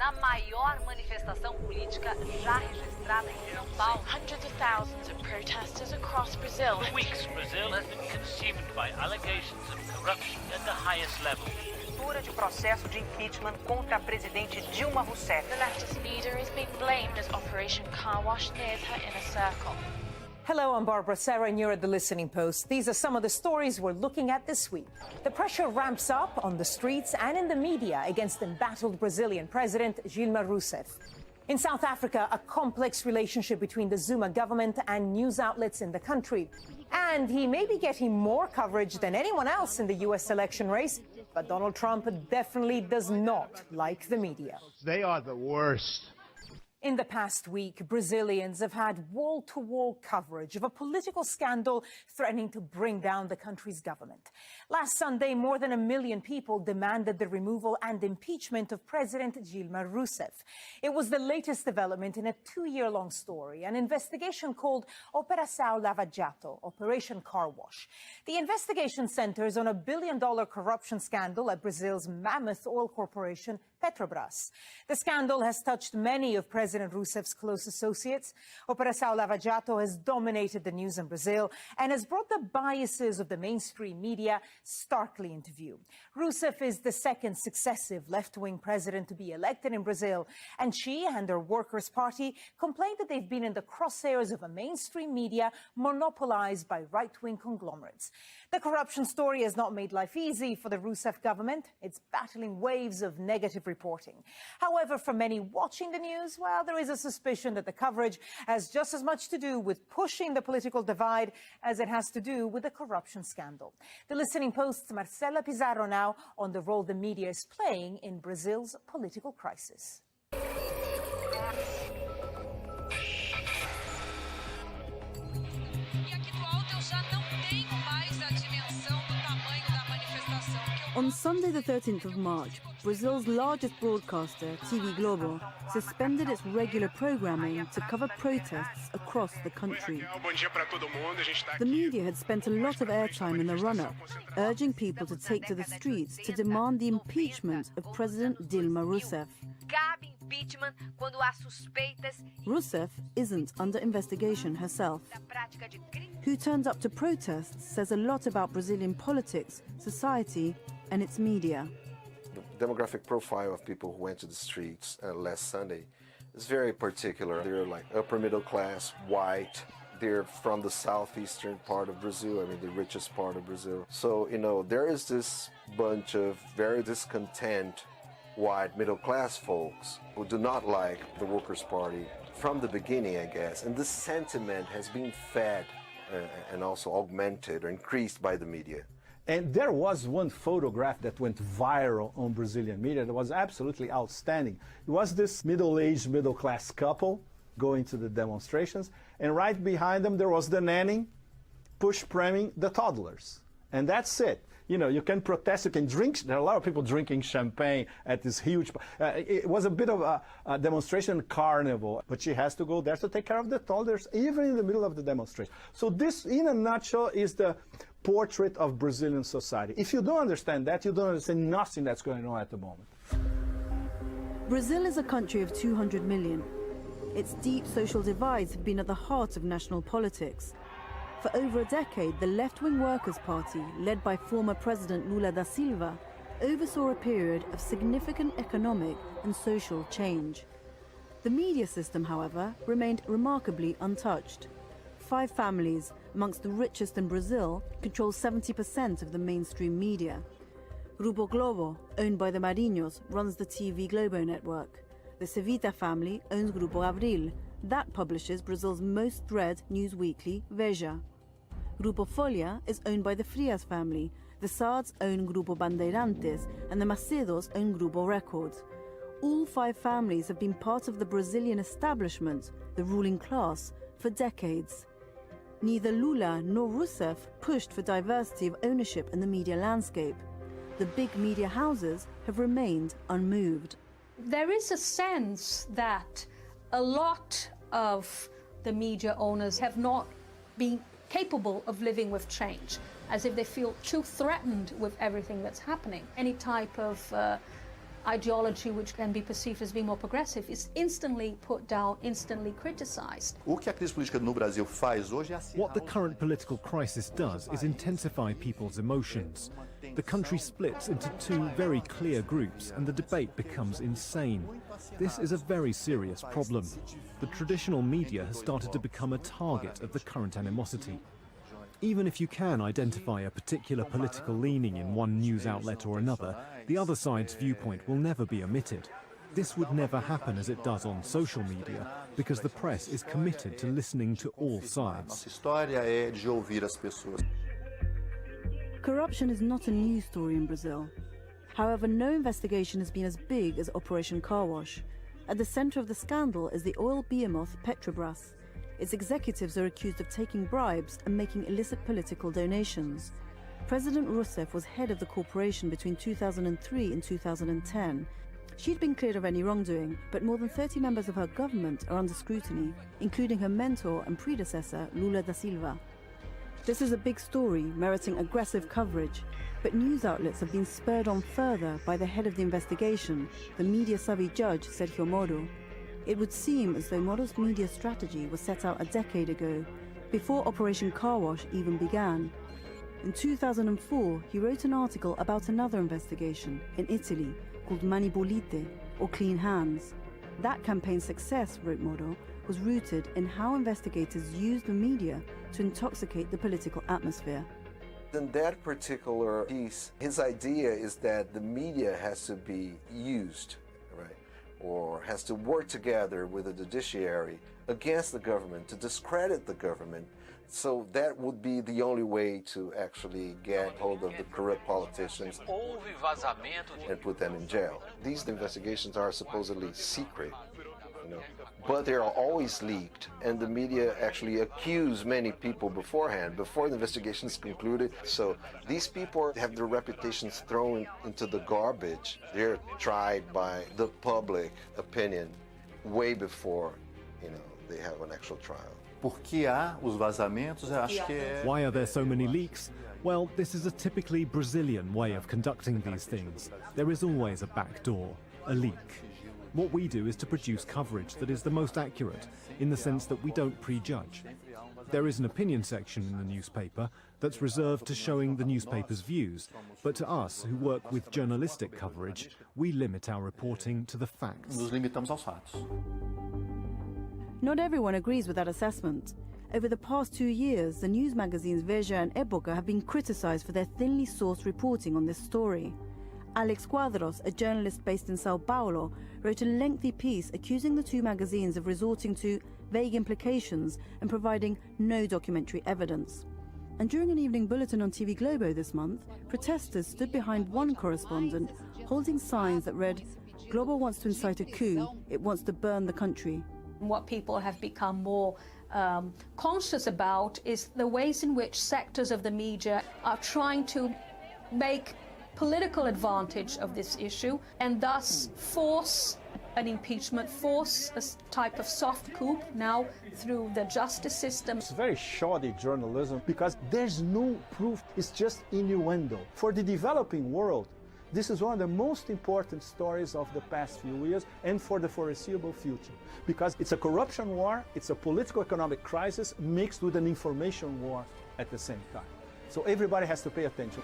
na maior manifestação política já registrada em São Paulo. Hundreds of thousands of protesters across Brazil. For weeks, Brazil has been consumed by allegations of corruption at the highest level. De processo de impeachment contra a presidente Dilma Rousseff. The leftist leader is being blamed as Operation Car Wash nears her inner circle. Hello, I'm Barbara Serra, and you're at The Listening Post. These are some of the stories we're looking at this week. The pressure ramps up on the streets and in the media against embattled Brazilian President Dilma Rousseff. In South Africa, a complex relationship between the Zuma government and news outlets in the country. And he may be getting more coverage than anyone else in the U.S. election race, but Donald Trump definitely does not like the media. They are the worst. In the past week, Brazilians have had wall-to-wall coverage of a political scandal threatening to bring down the country's government. Last Sunday, more than 1 million people demanded the removal and impeachment of President Dilma Rousseff. It was the latest development in a 2-year-long story, an investigation called Operação Lava Jato, Operation Car Wash. The investigation centers on a billion-dollar corruption scandal at Brazil's mammoth oil corporation, Petrobras. The scandal has touched many of President Rousseff's close associates. Operação Lava Jato has dominated the news in Brazil and has brought the biases of the mainstream media starkly into view. Rousseff is the second successive left-wing president to be elected in Brazil, and she and her Workers' Party complained that they've been in the crosshairs of a mainstream media monopolized by right-wing conglomerates. The corruption story has not made life easy for the Rousseff government. It's battling waves of negative reporting. However, for many watching the news, well, there is a suspicion that the coverage has just as much to do with pushing the political divide as it has to do with the corruption scandal. The Listening Post's Marcela Pizarro now on the role the media is playing in Brazil's political crisis. On Sunday the 13th of March, Brazil's largest broadcaster, TV Globo, suspended its regular programming to cover protests across the country. The media had spent a lot of airtime in the run-up, urging people to take to the streets to demand the impeachment of President Dilma Rousseff. Rousseff isn't under investigation herself. Who turned up to protests says a lot about Brazilian politics, society, and its media. The demographic profile of people who went to the streets last Sunday is very particular. They're like upper middle class, white. They're from the southeastern part of Brazil, I mean the richest part of Brazil. So, you know, there is this bunch of very discontent white middle class folks who do not like the Workers' Party from the beginning, I guess. And this sentiment has been fed and also augmented or increased by the media. And there was one photograph that went viral on Brazilian media that was absolutely outstanding. It was this middle-aged, middle-class couple going to the demonstrations, and right behind them there was the nanny push-pramming the toddlers. And that's it. You know, you can protest, you can drink. There are a lot of people drinking champagne at this huge... it was a bit of a demonstration carnival, but she has to go there to take care of the toddlers, even in the middle of the demonstration. So this, in a nutshell, is the portrait of Brazilian society. If you don't understand that, you don't understand nothing that's going on at the moment. Brazil is a country of 200 million. Its deep social divides have been at the heart of national politics. For over a decade, the left-wing Workers' Party, led by former President Lula da Silva, oversaw a period of significant economic and social change. The media system, however, remained remarkably untouched. 5 families, amongst the richest in Brazil, control 70% of the mainstream media. Grupo Globo, owned by the Marinhos, runs the TV Globo network. The Cevita family owns Grupo Abril. That publishes Brazil's most read news weekly, Veja. Grupo Folha is owned by the Frias family. The Sards own Grupo Bandeirantes, and the Macedos own Grupo Records. All 5 families have been part of the Brazilian establishment, the ruling class, for decades. Neither Lula nor Rousseff pushed for diversity of ownership in the media landscape. The big media houses have remained unmoved. There is a sense that a lot of the media owners have not been capable of living with change, as if they feel too threatened with everything that's happening. Any type of ideology which can be perceived as being more progressive is instantly put down, instantly criticized. O que a crise política no Brasil faz hoje é What the current political crisis does is intensify people's emotions. The country splits into two very clear groups and the debate becomes insane. This is a very serious problem. The traditional media has started to become a target of the current animosity. Even if you can identify a particular political leaning in one news outlet or another, the other side's viewpoint will never be omitted. This would never happen as it does on social media, because the press is committed to listening to all sides. Nossa história é de ouvir as pessoas. Corruption is not a news story in Brazil. However, no investigation has been as big as Operation Car Wash. At the center of the scandal is the oil behemoth Petrobras. Its executives are accused of taking bribes and making illicit political donations. President Rousseff was head of the corporation between 2003 and 2010. She'd been cleared of any wrongdoing, but more than 30 members of her government are under scrutiny, including her mentor and predecessor, Lula da Silva. This is a big story, meriting aggressive coverage, but news outlets have been spurred on further by the head of the investigation, the media-savvy judge Sergio Moro. It would seem as though Moro's media strategy was set out a decade ago, before Operation Car Wash even began. In 2004, he wrote an article about another investigation in Italy called Mani Pulite, or Clean Hands. That campaign's success, wrote Moro, was rooted in how investigators used the media to intoxicate the political atmosphere. In that particular piece, his idea is that the media has to be used, right, or has to work together with the judiciary against the government to discredit the government. So that would be the only way to actually get hold of the corrupt politicians and put them in jail. These investigations are supposedly secret, but they are always leaked, and the media actually accuse many people beforehand, before the investigation is concluded. So these people have their reputations thrown into the garbage. They're tried by the public opinion way before, they have an actual trial. Por que há os vazamentos? Eu acho que é... Why are there so many leaks? Well, this is a typically Brazilian way of conducting these things. There is always a back door, a leak. What we do is to produce coverage that is the most accurate, in the sense that we don't prejudge. There is an opinion section in the newspaper that's reserved to showing the newspaper's views, but to us, who work with journalistic coverage, we limit our reporting to the facts. Nos limitamos aos fatos. Not everyone agrees with that assessment. Over the past 2 years, the news magazines Veja and Época have been criticized for their thinly sourced reporting on this story. Alex Quadros, a journalist based in Sao Paulo, wrote a lengthy piece accusing the two magazines of resorting to vague implications and providing no documentary evidence. And during an evening bulletin on TV Globo this month, protesters stood behind one correspondent holding signs that read, "Globo wants to incite a coup, it wants to burn the country." What people have become more conscious about is the ways in which sectors of the media are trying to make political advantage of this issue and thus force an impeachment, force a type of soft coup now through the justice system. It's very shoddy journalism because there's no proof, it's just innuendo. For the developing world, this is one of the most important stories of the past few years and for the foreseeable future, because it's a corruption war, it's a political economic crisis mixed with an information war at the same time. So everybody has to pay attention.